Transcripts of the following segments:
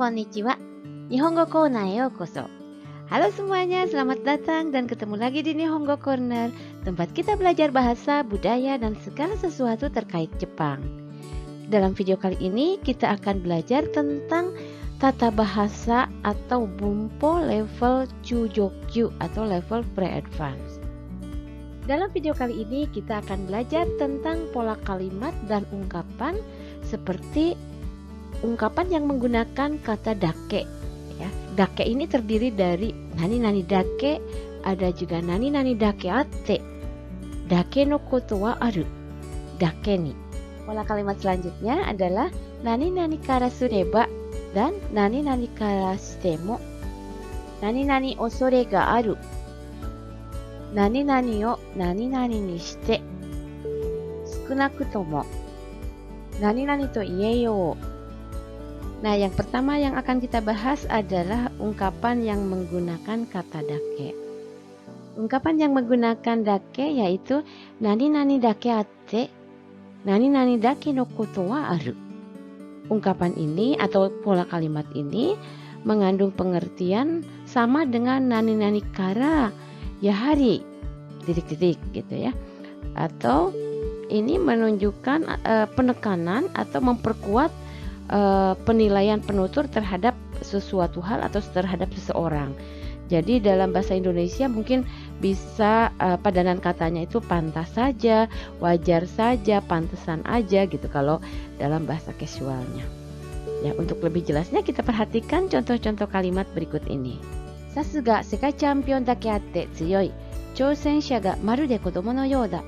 konnichiwa. Nihongo Kouna e yokoso. Halo semuanya, selamat datang dan ketemu lagi di Nihongo Corner, tempat kita belajar bahasa, budaya, dan segala sesuatu terkait Jepang. Dalam video kali ini kita akan belajar tentang tata bahasa atau bumpo level Chujokyu atau level pre-advance. Dalam video kali ini kita akan belajar tentang pola kalimat dan ungkapan seperti ungkapan yang menggunakan kata dake. Ya, dake ini terdiri dari nani dake, ada juga nani dake atte, dake no koto wa aru, dake ni. Pola kalimat selanjutnya adalah nani kara sureba dan nani kara shitemo, nani osore ga aru, nani o nani ni shite, sukunakutomo, nani to ieyo. Nah, yang pertama yang akan kita bahas adalah ungkapan yang menggunakan kata dake. Ungkapan yang menggunakan dake yaitu nani dake atte, nani dake no koto wa aru. Ungkapan ini atau pola kalimat ini mengandung pengertian sama dengan nani kara yahari titik-titik gitu ya. Atau ini menunjukkan penekanan atau memperkuat penilaian penutur terhadap sesuatu hal atau terhadap seseorang. Jadi dalam bahasa Indonesia mungkin bisa padanan katanya itu pantas saja, wajar saja, pantesan aja gitu kalau dalam bahasa casualnya. Ya, untuk lebih jelasnya kita perhatikan contoh-contoh kalimat berikut ini. Sasuga sekai champion dake atte tsuyoi. Chousensha ga marude kodomo no you da.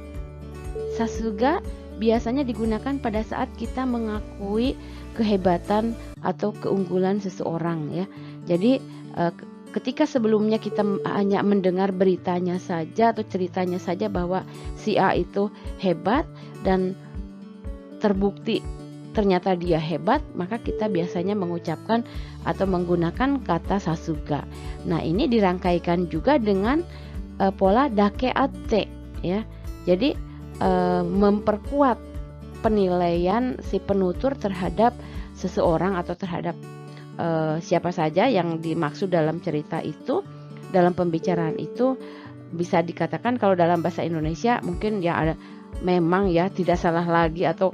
Sasuga biasanya digunakan pada saat kita mengakui kehebatan atau keunggulan seseorang ya. Jadi ketika sebelumnya kita hanya mendengar beritanya saja atau ceritanya saja bahwa si A itu hebat dan terbukti ternyata dia hebat, maka kita biasanya mengucapkan atau menggunakan kata sasuga. Nah, ini dirangkaikan juga dengan pola dake atte ya. Jadi memperkuat penilaian si penutur terhadap seseorang atau terhadap siapa saja yang dimaksud dalam cerita itu, dalam pembicaraan itu. Bisa dikatakan kalau dalam bahasa Indonesia mungkin ya ada memang ya tidak salah lagi atau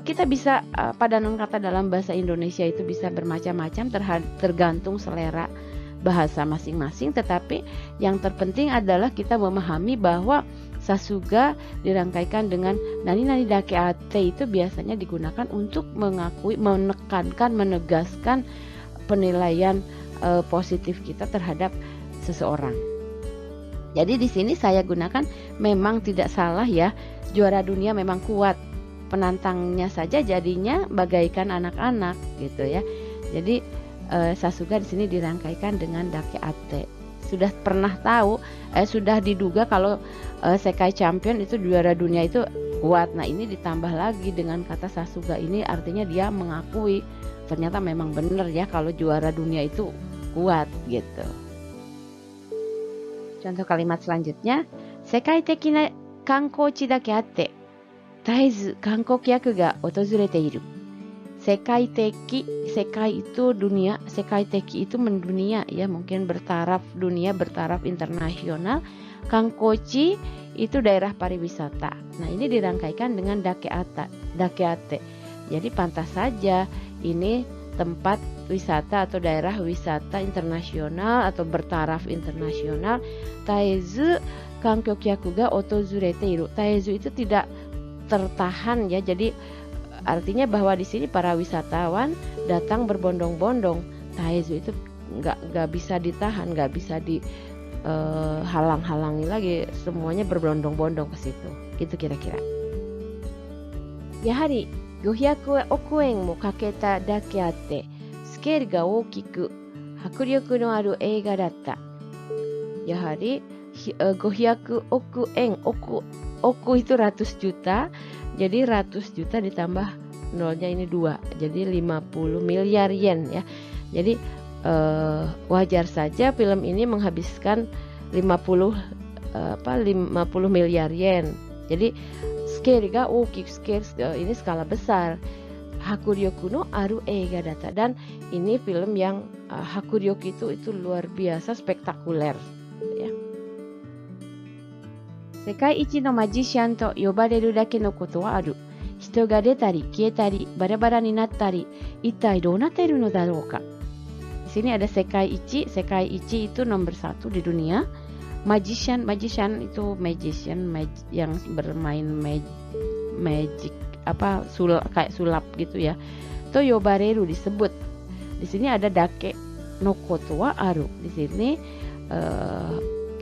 kita bisa padanan kata dalam bahasa Indonesia itu bisa bermacam-macam tergantung selera bahasa masing-masing, tetapi yang terpenting adalah kita memahami bahwa sasuga dirangkaikan dengan nani dake atte itu biasanya digunakan untuk mengakui, menekankan, menegaskan penilaian positif kita terhadap seseorang. Jadi di sini saya gunakan memang tidak salah ya, juara dunia memang kuat, penantangnya saja jadinya bagaikan anak-anak gitu ya. Jadi sasuga di sini dirangkaikan dengan dake atte. Sudah pernah tahu, sudah diduga kalau sekai champion itu juara dunia itu kuat. Nah, ini ditambah lagi dengan kata sasuga ini artinya dia mengakui ternyata memang benar ya kalau juara dunia itu kuat gitu. Contoh kalimat selanjutnya, sekai teki na kankouchi dake atte, taezu kankokyaku ga otozurete iru. Sekai teki, sekai itu dunia, sekai teki itu mendunia ya, mungkin bertaraf dunia, bertaraf internasional. Kankouchi itu daerah pariwisata. Nah, ini dirangkaikan dengan dake atte. Jadi pantas saja ini tempat wisata atau daerah wisata internasional atau bertaraf internasional. Taezu kankokyaku ga otozurete iru. Taezu itu tidak tertahan ya. Jadi artinya bahwa di sini para wisatawan datang berbondong-bondong. Taezu itu nggak bisa ditahan, nggak bisa halang-halangi lagi, semuanya berbondong-bondong ke situ. Gitu kira-kira. Yahari 500 oku en mo kaketa dake atte, scale ga oukiku, hakuryoku no aru eiga datta. Yahari 500 oku en, oku itu ratus juta. Jadi ratus juta ditambah nolnya ini 2, jadi 50 miliar yen ya. Jadi wajar saja film ini menghabiskan 50 miliar yen. Jadi scale ga oukiku, scale ini skala besar. hakuryoku no aru eiga data, dan ini film yang hakuryoku itu luar biasa spektakuler ya. Sekai ichi no magician to yobareru dake no koto wa aru. Hito ga detari, kietari, bara-bara ni nattari, itai dou natteru no darou ka. Di sini ada Sekai Ichi itu nomor 1 di dunia. Magician itu magician yang bermain magic kayak sulap gitu ya. To yobareru disebut. Di sini ada dake no koto wa aru. Di sini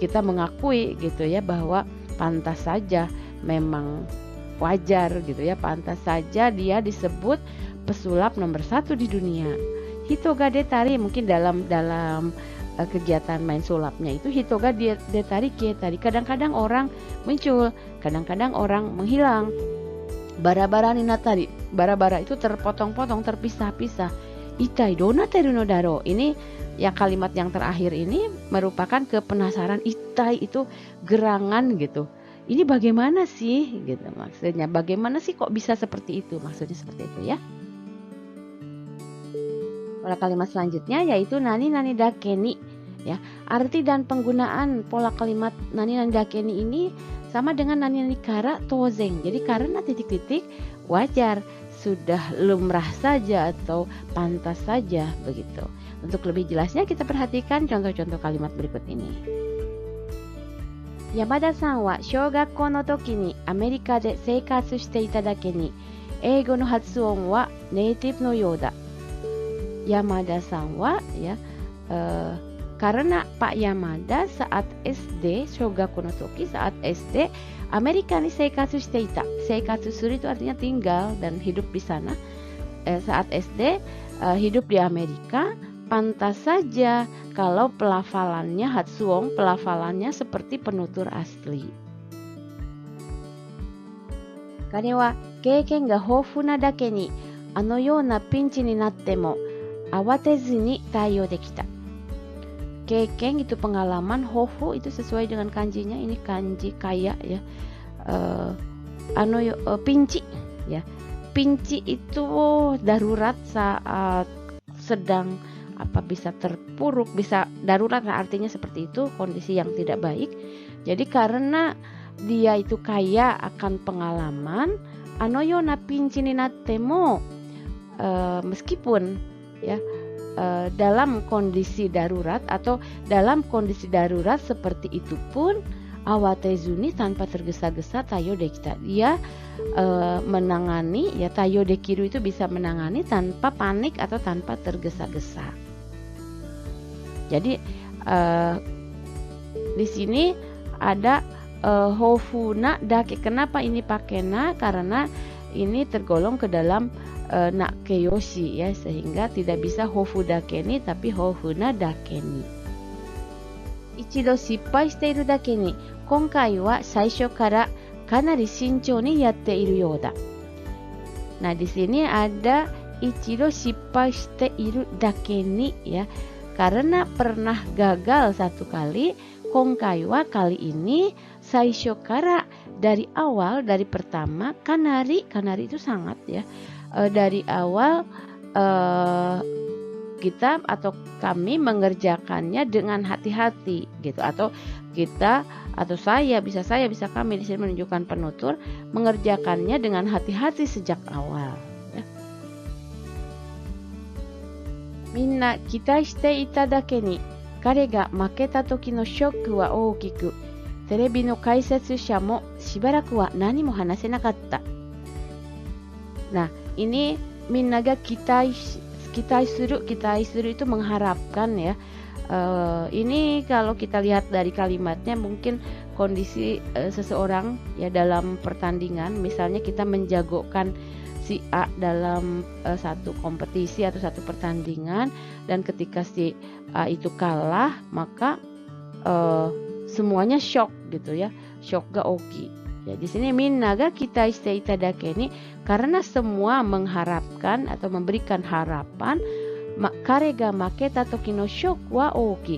kita mengakui gitu ya bahwa pantas saja, memang wajar gitu ya, pantas saja dia disebut pesulap nomor 1 di dunia. Hitoga detari, mungkin dalam kegiatan main sulapnya itu hitoga detari kietari, kadang-kadang orang muncul, kadang-kadang orang menghilang. Bara-bara ni natari, bara-bara itu terpotong-potong, terpisah-pisah. Itai dou natteru no daro. Ini ya, kalimat yang terakhir ini merupakan kepenasaran. Itai itu gerangan gitu. Ini bagaimana sih gitu maksudnya. Bagaimana sih kok bisa seperti itu? Maksudnya seperti itu ya. Pola kalimat selanjutnya yaitu nani nani dake ni ya. Arti dan penggunaan pola kalimat nani nani dake ni ini sama dengan nani nani kara tozen. Jadi karena titik-titik wajar, sudah lumrah saja atau pantas saja begitu. Untuk lebih jelasnya kita perhatikan contoh-contoh kalimat berikut ini. Yamada-san wa shougakkō no toki ni Amerika de seikatsu shite ita dake ni eigo no hatsuon wa native no you da. Yamada-san wa ya, karena Pak Yamada saat SD, shougaku no toki, saat SD Amerika ni seikatsu shite ita. Seikatsu suru itu artinya tinggal dan hidup di sana. Saat SD hidup di Amerika, pantas saja kalau pelafalannya hatsuon, pelafalannya seperti penutur asli. Kare wa keiken ga houfu na dake ni ano you na pinchi ni natte mo awatezu ni taiyo dekita. Keiken itu pengalaman, houfu itu sesuai dengan kanjinya, ini kanji kaya ya. Pinchi ya. Pinchi itu darurat saat sedang bisa terpuruk, bisa darurat, artinya seperti itu, kondisi yang tidak baik. Jadi karena dia itu kaya akan pengalaman, anoyo na pinchi ni natte mo, meskipun ya dalam kondisi darurat atau dalam kondisi darurat seperti itu pun awatezuni, tanpa tergesa-gesa, tayo dekita, dia menangani ya, tayo dekiru itu bisa menangani tanpa panik atau tanpa tergesa-gesa. Jadi di sini ada hofuna dake. Kenapa ini pakai na? Karena ini tergolong ke dalam nakeyoshi ya, sehingga tidak bisa hofu dake ni tapi hofuna dake ni. Ichido shippai shite iru dake ni konkai wa saisho kara kanari shinchou ni yatte iru you da. Nah, di sini ada ichido shippai shite iru dake ni ya. Karena pernah gagal satu kali, konkai wa kali ini, saisho kara dari awal, dari pertama, kanari itu sangat ya. Dari awal kita atau kami mengerjakannya dengan hati-hati gitu, atau kita atau saya bisa kami di sini menunjukkan penutur mengerjakannya dengan hati-hati sejak awal ya. Minna kitai shite ita dake ni kare ga maketa toki no shokku wa oukiku, terebi no kaisetsu sha mo shibaraku wa nani mo hanase nakatta. Nah, ini minna ga kitai suru itu mengharapkan ya. Ini kalau kita lihat dari kalimatnya, mungkin kondisi seseorang ya dalam pertandingan, misalnya kita menjagokan si A dalam satu kompetisi atau satu pertandingan, dan ketika si A itu kalah, maka semuanya shock gitu ya, shock ga oki. Ya, di sini minna ga kitai shite ita dake ni, karena semua mengharapkan atau memberikan harapan. Kare ga maketa toki no shock wa oki.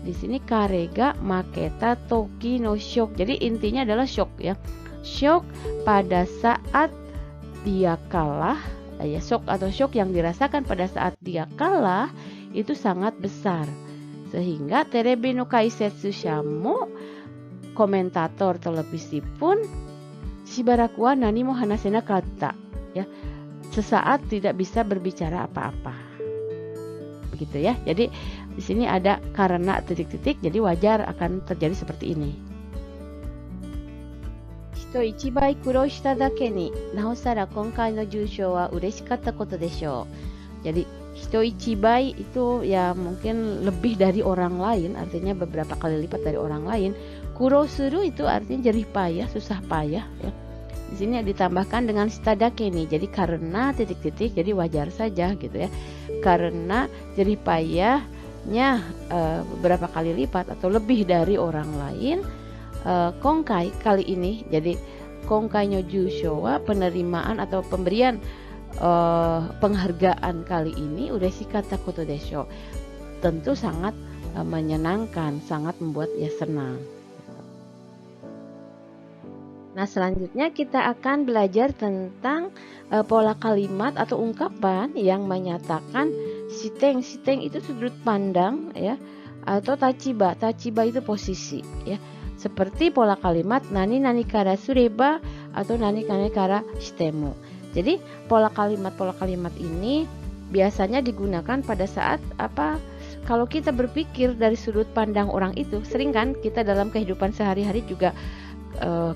Di sini kare ga maketa toki no shock. Jadi intinya adalah shock ya. Shock pada saat dia kalah ya shock atau shock yang dirasakan pada saat dia kalah itu sangat besar. Sehingga terebi no kaisetsu mo, komentator televisi pun shibaraku wa nani mo hanase nakatta, ya. Sesaat tidak bisa berbicara apa-apa. Begitu ya. Jadi di sini ada karena titik-titik, jadi wajar akan terjadi seperti ini. Hito ichibai kurou shita dake ni naosara konkai no jūshou wa ureshikatta koto deshou. Jadi hito ichibai itu ya mungkin lebih dari orang lain, artinya beberapa kali lipat dari orang lain. Kurou suru itu artinya jerih payah, susah payah ya. Di sini ditambahkan dengan shita dake ni, jadi karena titik-titik, jadi wajar saja gitu ya. Karena jerih payahnya beberapa kali lipat atau lebih dari orang lain. Konkai kali ini, jadi konkai no jūshou wa penerimaan atau pemberian penghargaan kali ini ureshikatta koto deshou, tentu sangat menyenangkan, sangat membuat ya senang. Nah, selanjutnya kita akan belajar tentang pola kalimat atau ungkapan yang menyatakan shiten. Shiten itu sudut pandang ya, atau tachiba. Tachiba itu posisi ya. Seperti pola kalimat nani nani kara sureba atau nani nani kara shitemu. Jadi pola kalimat ini biasanya digunakan pada saat apa? Kalau kita berpikir dari sudut pandang orang itu, sering kan kita dalam kehidupan sehari-hari juga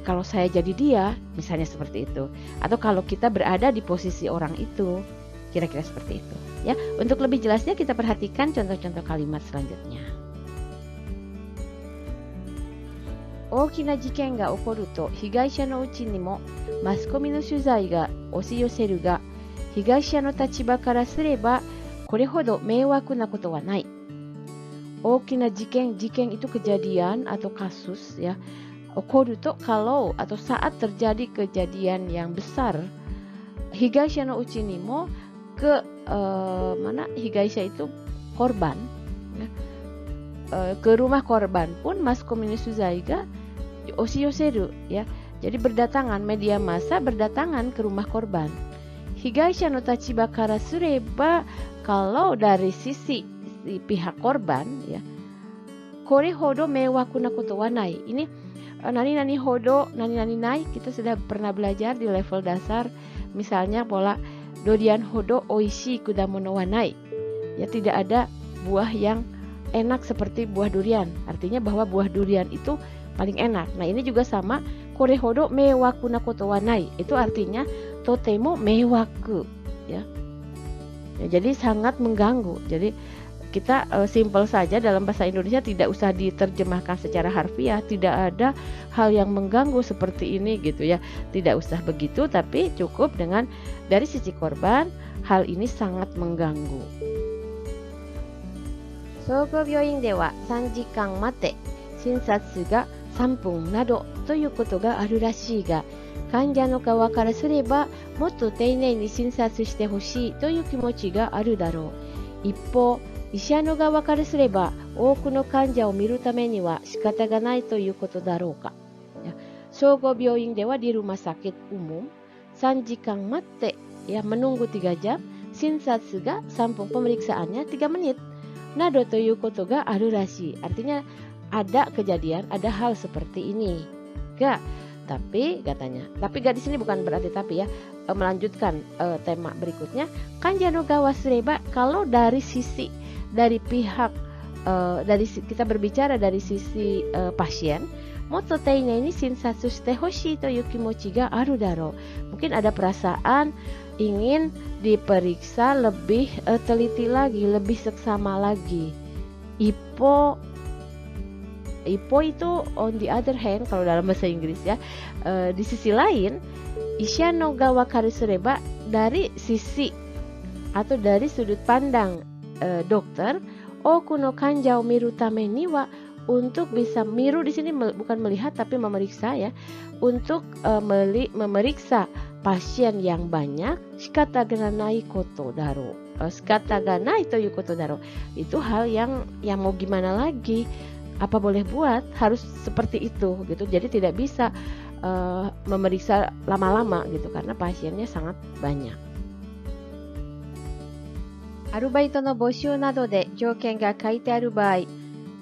kalau saya jadi dia, misalnya seperti itu. Atau kalau kita berada di posisi orang itu, kira-kira seperti itu. Ya, untuk lebih jelasnya kita perhatikan contoh-contoh kalimat selanjutnya. 大きな事件が起こると被害者のうちにもマスコミの取材が押し寄せるが、被害者の立場からすればこれほど迷惑なことはない。大きな事件itu kejadian atau kasus ya. Okoru to kalau atau saat terjadi kejadian yang besar. Higaisha no uchi ni mo ke mana higaisha itu korban ya. Ke rumah korban pun maskomi no suzai ga oshiyoseru ya. Jadi berdatangan, media massa berdatangan ke rumah korban. Higaisha no tachiba kara sureba, kalau dari sisi pihak korban ya, kore hodo meiwaku na koto wa nai. Ini nani hodo, nani nai, kita sudah pernah belajar di level dasar. Misalnya pola dorian hodo oishi kudamono wa nai. Ya, tidak ada buah yang enak seperti buah durian. Artinya bahwa buah durian itu paling enak. Nah, ini juga sama. Kore hodo meiwaku na koto wa nai. Itu artinya totemo meiwaku ya. Ya, jadi sangat mengganggu. Jadi kita simpel saja dalam bahasa Indonesia, tidak usah diterjemahkan secara harfiah, tidak ada hal yang mengganggu seperti ini gitu ya. Tidak usah begitu, tapi cukup dengan dari sisi korban hal ini sangat mengganggu. Sogo byoin de wa 3 jikan mate, shinsatsu ga 3分などということがあるらしいが、患者の側からすればもっと丁寧に診察してほしいという気持ちがあるだろう。一方、医者の側からすれば多くの患者を見るためには仕方がないということだろうか。Sogo byoin de wa di rumah sakit umum 3 jikan mate ya, menunggu 3 jam, shinsatsu ga 3分, pemeriksaannya 3 menit. Nado toいうことがあるらしい. Artinya ada kejadian, ada hal seperti ini. Ga, tapi katanya. Tapi ga di sini bukan berarti tapi ya. Melanjutkan tema berikutnya. Kanja no gawa sureba, kalau dari sisi, dari pihak, kita berbicara dari sisi pasien, motto teine ni shinsatsu shite hoshii to yu kimochi ga aru daro. Mungkin ada perasaan ingin diperiksa lebih teliti lagi, lebih seksama lagi. Ippo itu on the other hand, kalau dalam bahasa Inggris ya, di sisi lain, isha no gawa kara sureba, dari sisi atau dari sudut pandang dokter, oku no kanja o miru tame ni wa, untuk bisa miru di sini bukan melihat tapi memeriksa ya, untuk memeriksa pasien yang banyak, shikata ga nai koto daro. Shikata ga nai to yu koto daro. Itu hal yang mau gimana lagi? Apa boleh buat, harus seperti itu gitu. Jadi tidak bisa memeriksa lama-lama gitu karena pasiennya sangat banyak. アルバイトの募集などで条件が書いてある場合、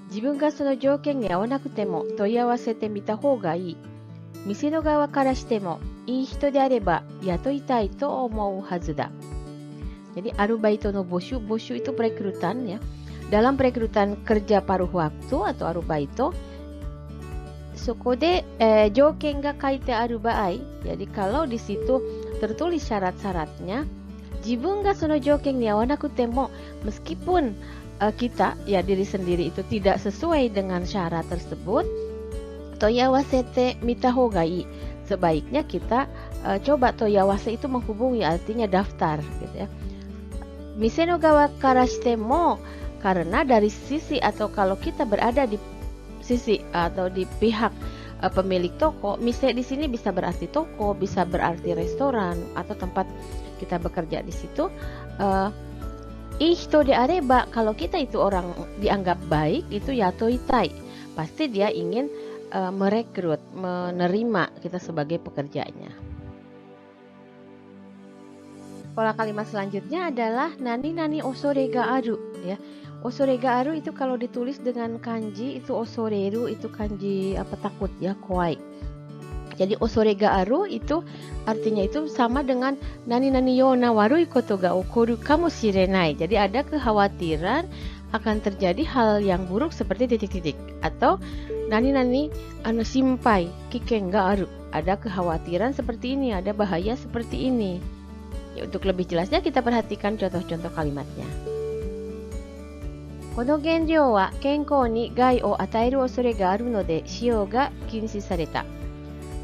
自分がその条件に合わなくても問い合わせてみた方がいい。店の側からしても、いい人であれば雇いたいと思うはずだ。Jadi arubaito no boshu, boshu itu perekrutan ya. Dalam perekrutan kerja paruh waktu atau arubaito, そこで、条件が書いてある場合, jadi kalau di situ tertulis syarat-syaratnya, 自分がその条件に合わなくても, meskipun kita, ya diri sendiri itu tidak sesuai dengan syarat tersebut, toyawasete mita hoga ii. Sebaiknya kita coba toyawase itu menghubungi, artinya daftar gitu ya. Mise no gawa kara shitemo, karena dari sisi atau kalau kita berada di sisi atau di pihak pemilik toko, mise di sini bisa berarti toko, bisa berarti restoran atau tempat kita bekerja di situ. Ihito de areba, kalau kita itu orang dianggap baik, itu yatoitai. Pasti dia ingin merekrut, menerima kita sebagai pekerjanya. Pola kalimat selanjutnya adalah nani osore ga aru ya. Osore ga aru itu kalau ditulis dengan kanji itu osoreru, itu kanji takut ya, kowai. Jadi osore ga aru itu artinya itu sama dengan nani yona warui koto ga okoru kamoshirenai. Jadi ada kekhawatiran akan terjadi hal yang buruk seperti titik-titik, atau nani simpai kiken ga aru. Ada kekhawatiran seperti ini, ada bahaya seperti ini. Ya, untuk lebih jelasnya kita perhatikan contoh-contoh kalimatnya. この原料は健康に害を与える恐れがあるので使用が禁止された。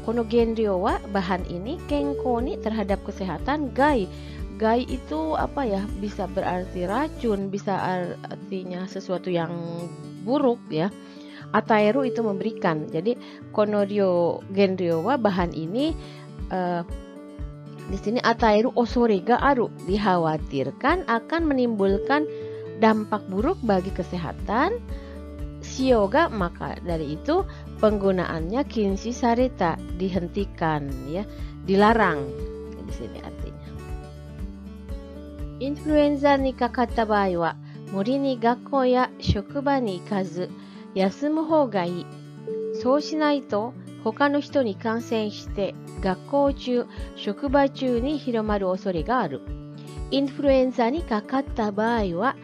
この原料は bahan ini 健康に terhadap kesehatan, gai. Gai itu apa ya? Bisa berarti racun, bisa artinya sesuatu yang buruk ya. Ataeru itu memberikan. Jadi konorio genryo wa bahan ini di sini ataeru osore ga aru, dikhawatirkan akan menimbulkan dampak buruk bagi kesehatan. Shioga, maka dari itu penggunaannya kinshi sareta, dihentikan ya, dilarang. Di sini artinya. Influenza ni kakatta baai wa mori ni gakkou ya shokuba ni ikazu yasumu hou ga ii. Sou shinai to 他の人に感染して学校中、職場中に広まる恐れがある。インフルエンザにかかった場合は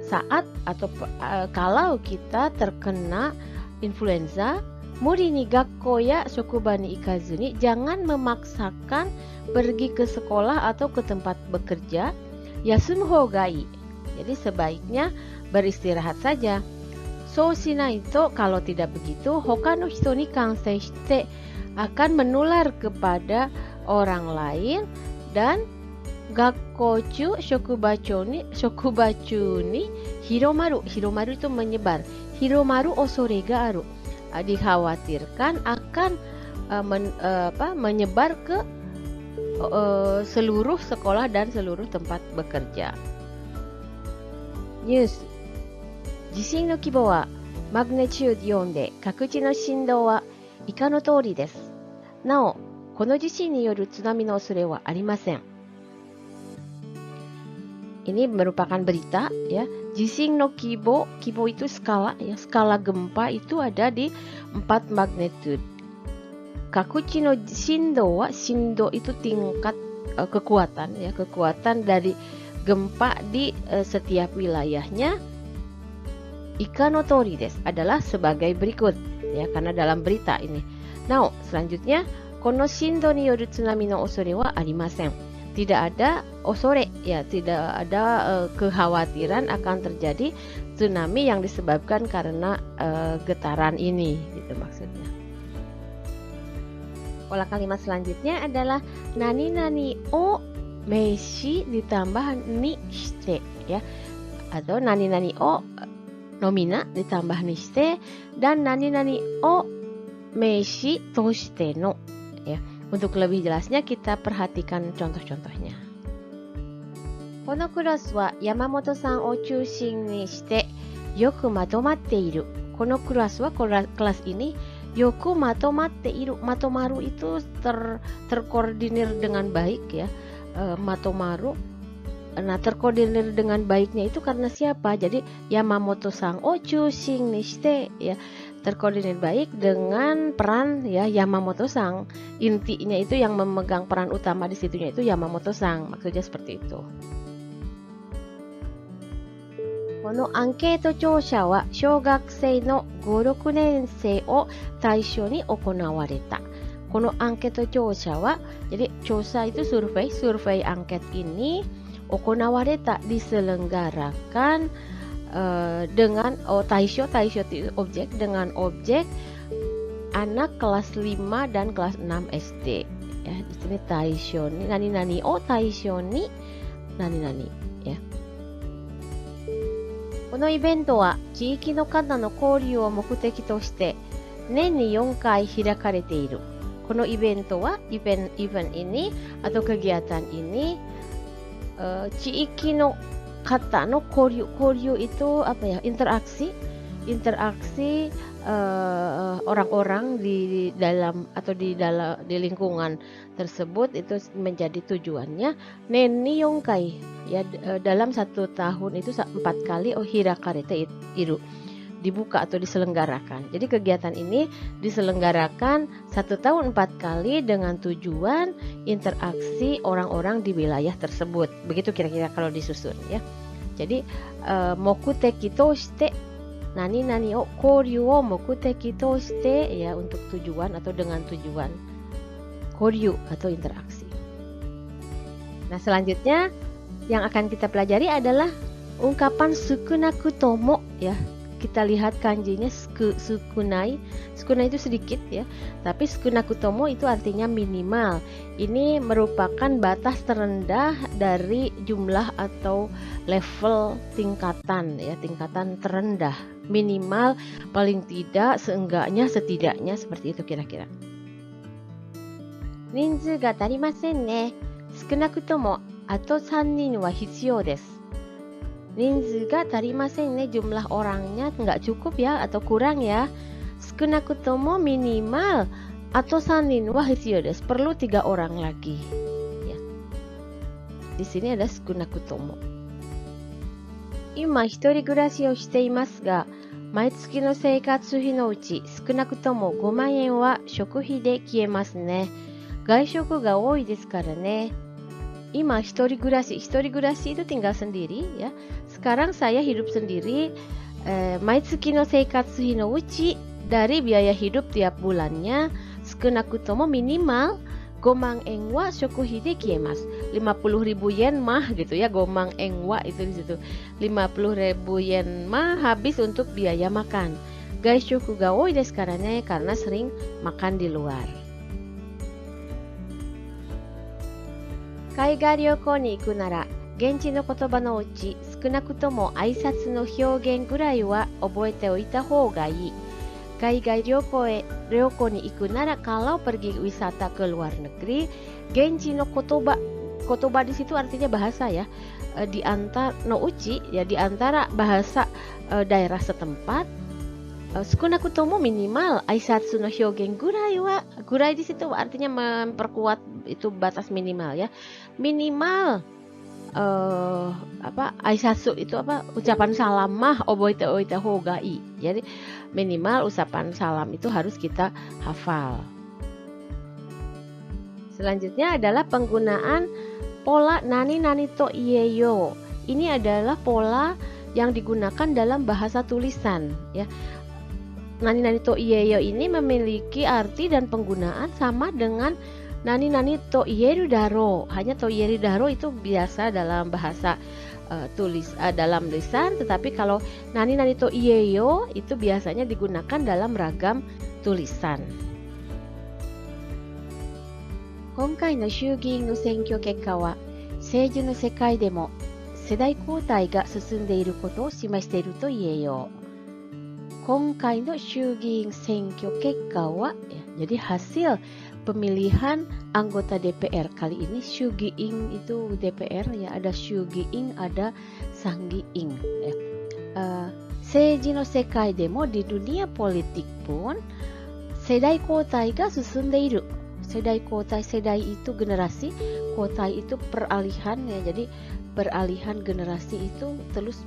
saat atau kalau kita terkena influenza, muri ni gakkou ya shokuba ni ikazu ni, jangan memaksakan pergi ke sekolah atau ke tempat bekerja. Yasumu hou ga ii. Jadi sebaiknya beristirahat saja. So shinai to, kalau tidak begitu, hoka no hito ni kansei shite, akan menular kepada orang lain, dan gakkou chu shokubachu ni hiromaru. Hiromaru itu menyebar. Hiromaru osore ga aru. Dikhawatirkan akan menyebar ke seluruh sekolah dan seluruh tempat bekerja. News. 地震の規模はマグニチュード4で、各地の震動は以下の通りです。なお、この地震による津波の恐れはありません。Ini merupakan berita ya. Jising no kibo, kibo itu skala ya, skala gempa itu ada di 4 magnitude. Kakuchi no shindo wa, shindo itu tingkat kekuatan ya, kekuatan dari gempa di setiap wilayahnya. Ika no tori desu, adalah sebagai berikut ya, karena dalam berita ini. Now, selanjutnya, kono shindo ni yoru tsunami no osore wa arimasen. Tidak ada osore ya, tidak ada kekhawatiran akan terjadi tsunami yang disebabkan karena getaran ini, gitu maksudnya. Pola kalimat selanjutnya adalah nani o meishi ditambah ni shite ya, atau nani o nomina ditambah ni shite, dan nani o meishi to shite no ya. Untuk lebih jelasnya kita perhatikan contoh-contohnya. Kono kurasu wa Yamamoto-san o chūshin ni shite yoku matomatte iru. Kono kurasu wa, kelas ini, yoku matomatte iru. Matomaru itu terkoordinir dengan baik ya. Matomaru Nah, terkoordinir dengan baiknya itu karena siapa? Jadi Yamamoto-san o chūshin ni shite, ya, terkoordinir baik dengan peran ya Yamamoto-san. Intinya itu yang memegang peran utama di situnya itu Yamamoto-san. Maksudnya seperti itu. このアンケート調査は小学生の5、6年生を対象に行われた。このアンケート調査は, jadi 調査 itu survei angket ini 行われた diselenggarakan dengan taisho itu objek dengan objek anak kelas 5 dan kelas 6 SD. Ya, di sini taisho ni nani o taisho ni nani ya. このイベントは地域の方の交流を目的として年に4回開かれている。このイベントは event ini atau kegiatan ini ciiki no kata no koryu itu apa ya, interaksi orang-orang di dalam atau di lingkungan tersebut itu menjadi tujuannya. Neni yongkai ya, dalam 1 tahun itu 4 kali hirakarete iru, dibuka atau diselenggarakan. Jadi kegiatan ini diselenggarakan 1 tahun 4 kali dengan tujuan interaksi orang-orang di wilayah tersebut. Begitu kira-kira kalau disusun ya. Jadi mokuteki to shite nani o koryu o mokuteki to shite, ya, untuk tujuan atau dengan tujuan koryu atau interaksi. Nah, selanjutnya yang akan kita pelajari adalah ungkapan sukunaku tomo ya. Kita lihat kanjinya sukunai. Sukunai itu sedikit ya. Tapi sukunaku tomo itu artinya minimal. Ini merupakan batas terendah dari jumlah atau level tingkatan ya, tingkatan terendah. Minimal, paling tidak, seenggaknya, setidaknya, seperti itu kira-kira. Ninzu ga tarimasen ne. Sukunaku tomo ato 3 nin wa hitsuyou desu. Ninzu ga tarimasen ne, jumlah orangnya nggak cukup ya atau kurang ya. Sukunaku tomo minimal atau 3 nin wa hitsuyou desu, perlu 3 orang lagi ya. Di sini ada sukunaku tomo. Ima hitori gurashi o shite imasu ga, maitsuki no seikatsu hi no uchi sukunaku tomo 5万円は食費で消えますね。外食が多いですからね。Ima hitori gurashi itu tinggal sendiri ya. Sekarang saya hidup sendiri. Maitsuki no seikatsu hi no uchi, dari biaya hidup tiap bulannya, sukunaku tomo minimal 5万円は食費で消えます。50.000 yen mah gitu ya, 5万円はitu di situ. 50.000 yen mah habis untuk biaya makan. Gaishoku ga oi desu kara ne, karena sering makan di luar. 海外旅行に行くなら現地の言葉のうち少なくとも挨拶の表現ぐらいは覚えておいた方がいい。海外旅行に行くなら, kalau pergi wisata ke luar negeri, genchi no kotoba di situ artinya bahasa ya, di antara no uchi ya, di antara bahasa daerah setempat. Sukunaku tomo minimal aisatsu no hyogen gurai wa, gurai di situ artinya memperkuat itu batas minimal ya. Minimal aisatsu itu ucapan salam mah oboite oita hogai. Jadi minimal ucapan salam itu harus kita hafal. Selanjutnya adalah penggunaan pola nani to ieyo. Ini adalah pola yang digunakan dalam bahasa tulisan ya. Nani to ieyo ini memiliki arti dan penggunaan sama dengan nani to ieru daro. Hanya to ieru daro itu biasa dalam bahasa dalam lisan, tetapi kalau nani to ieyo itu biasanya digunakan dalam ragam tulisan. 今回の衆議院の選挙結果は政治の世界でも世代交代が進んでいることを示していると言えよう。今回の衆議院選挙結果は, jadi hasil pemilihan anggota DPR kali ini, Shugiing itu DPR ya, ada Shugiing, ada Sanggiing ya. Seiji no sekai demo, di dunia politik pun sedai kotai ga susundeiru. Sedai kotai, sedai itu generasi, kotai itu peralihan ya. Jadi peralihan generasi itu terus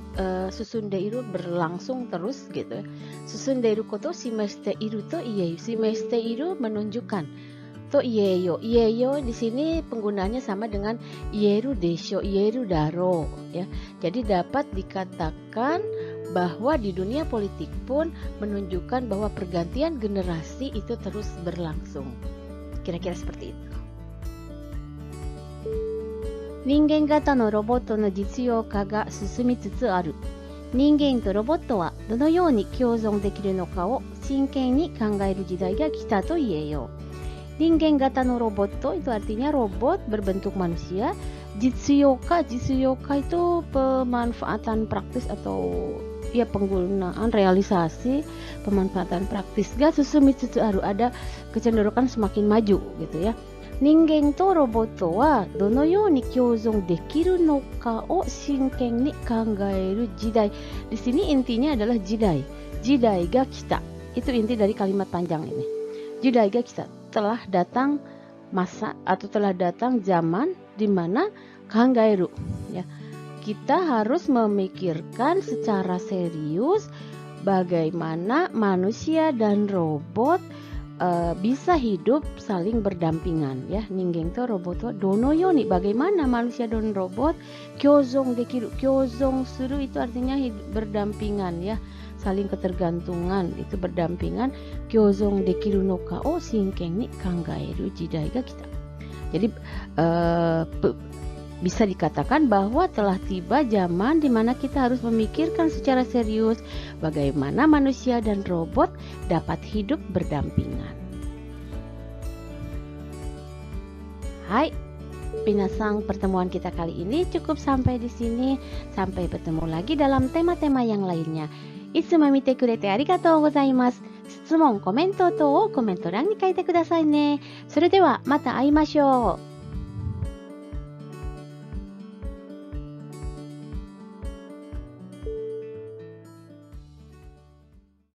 susundeiru berlangsung terus gitu. Susundeiru koto shimeshite iru to ieyu. Shimeshite iru menunjukkan. To ieyo. Ieyo di sini penggunaannya sama dengan ieru desho, ieru daro ya. Jadi dapat dikatakan bahwa di dunia politik pun menunjukkan bahwa pergantian generasi itu terus berlangsung. Kira-kira seperti itu. 人間型のロボットの実用化が進みつつある。人間とロボットはどのように共存できるのかを真剣に考える時代が来たと言えよう。人間型のロボット itu artinya robot berbentuk manusia. Jitsuyoka itu pemanfaatan praktis atau ya penggunaan realisasi pemanfaatan praktis. Ga susumitsu aru, ada kecenderungan semakin maju gitu ya. Ningen to robot wa dono you ni kyozon dekiru no ka o shinken ni kangaeru jidai. Di sini intinya adalah jidai. Jidai ga kita. Itu inti dari kalimat panjang ini. Jidai ga kita, telah datang masa atau telah datang zaman di mana kangaeru ya. Kita harus memikirkan secara serius bagaimana manusia dan robot bisa hidup saling berdampingan ya. Ningen to robot wa dono yoni, bagaimana manusia dan robot kyozong dekiru. Kyozong suru itu artinya berdampingan ya, saling ketergantungan, itu berdampingan. Kyozong dekiru no ka o shinken ni kangaeru jidai ga kita. Jadi bisa dikatakan bahwa telah tiba zaman di mana kita harus memikirkan secara serius bagaimana manusia dan robot dapat hidup berdampingan. Hai, Pinasang, pertemuan kita kali ini cukup sampai di sini. Sampai bertemu lagi dalam tema-tema yang lainnya. Itsumo mite kurete arigatou gozaimasu. 質問、コメント等をコメント欄に書いてくださいね。それではまた会いましょう。